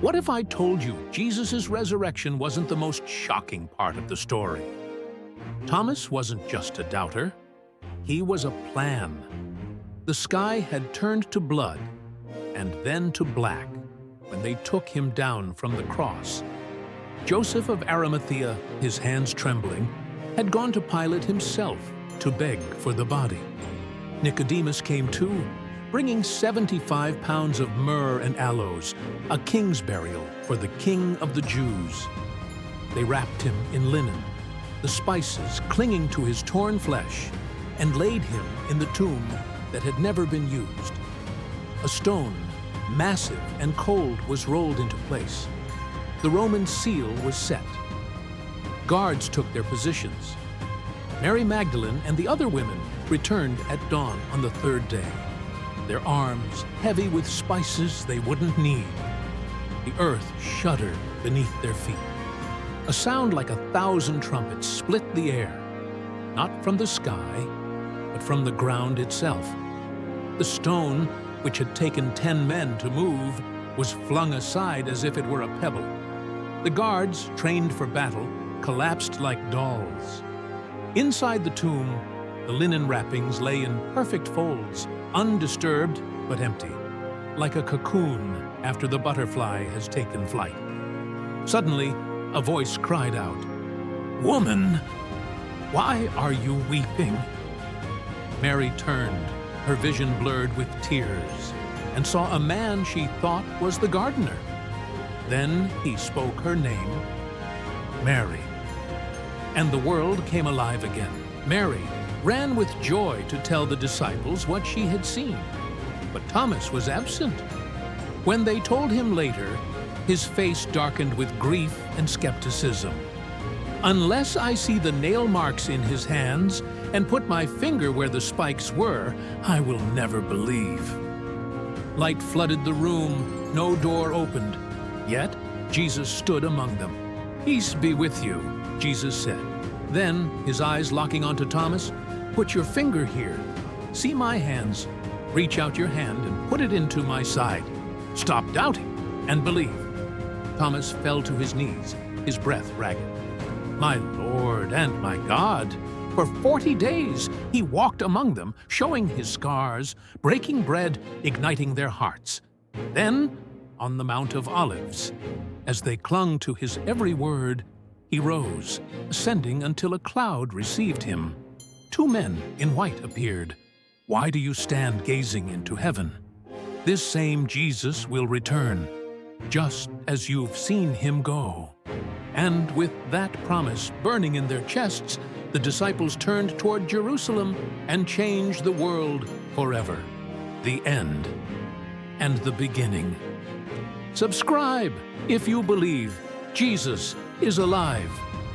What if I told you Jesus' resurrection wasn't the most shocking part of the story? Thomas wasn't just a doubter. He was a plan. The sky had turned to blood and then to black when they took him down from the cross. Joseph of Arimathea, his hands trembling, had gone to Pilate himself to beg for the body. Nicodemus came too, bringing 75 pounds of myrrh and aloes, a king's burial for the King of the Jews. They wrapped him in linen, the spices clinging to his torn flesh, and laid him in the tomb that had never been used. A stone, massive and cold, was rolled into place. The Roman seal was set. Guards took their positions. Mary Magdalene and the other women returned at dawn on the third day, their arms heavy with spices they wouldn't need. The earth shuddered beneath their feet. A sound like 1,000 trumpets split the air, not from the sky, but from the ground itself. The stone, which had taken 10 men to move, was flung aside as if it were a pebble. The guards, trained for battle, collapsed like dolls. Inside the tomb, the linen wrappings lay in perfect folds, undisturbed but empty, like a cocoon after the butterfly has taken flight. Suddenly, a voice cried out, "Woman, why are you weeping?" Mary turned, her vision blurred with tears, and saw a man she thought was the gardener. Then he spoke her name, Mary. And the world came alive again. Mary ran with joy to tell the disciples what she had seen. But Thomas was absent. When they told him later, his face darkened with grief and skepticism. "Unless I see the nail marks in his hands and put my finger where the spikes were, I will never believe." Light flooded the room, no door opened. Yet Jesus stood among them. "Peace be with you," Jesus said. Then, his eyes locking onto Thomas, "Put your finger here. See my hands. Reach out your hand and put it into my side. Stop doubting and believe." Thomas fell to his knees, his breath ragged. "My Lord and my God!" For 40 days he walked among them, showing his scars, breaking bread, igniting their hearts. Then, on the Mount of Olives, as they clung to his every word, he rose, ascending until a cloud received him. 2 men in white appeared. "Why do you stand gazing into heaven? This same Jesus will return, just as you've seen him go." And with that promise burning in their chests, the disciples turned toward Jerusalem and changed the world forever. The end and the beginning. Subscribe if you believe Jesus is alive.